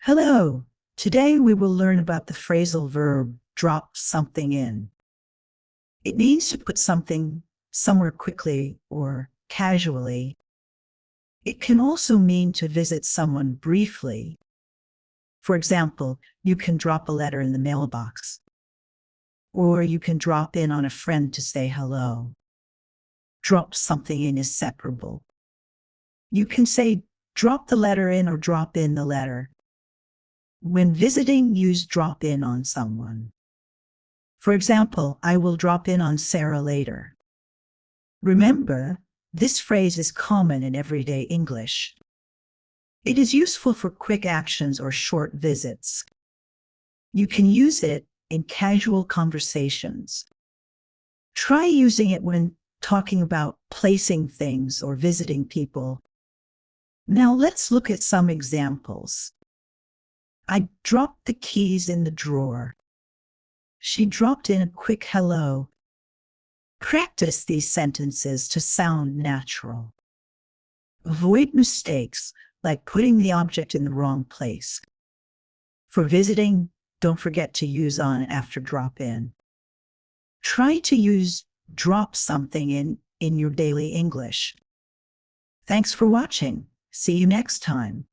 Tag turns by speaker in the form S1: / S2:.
S1: Hello. Today we will learn about the phrasal verb drop something in. It means to put something somewhere quickly or casually. It can also mean to visit someone briefly. For example, you can drop a letter in the mailbox, or you can drop in on a friend to say hello. Drop something in is separable. You can say drop the letter in or drop in the letter. When visiting, use drop in on someone. For example, I will drop in on Sarah later. Remember, this phrase is common in everyday English. It is useful for quick actions or short visits. You can use it in casual conversations. Try using it when talking about placing things or visiting people. Now let's look at some examples. I dropped the keys in the drawer. She dropped in a quick hello. Practice these sentences to sound natural. Avoid mistakes like putting the object in the wrong place. For visiting, don't forget to use on after drop in. Try to use drop something in your daily English. Thanks for watching. See you next time.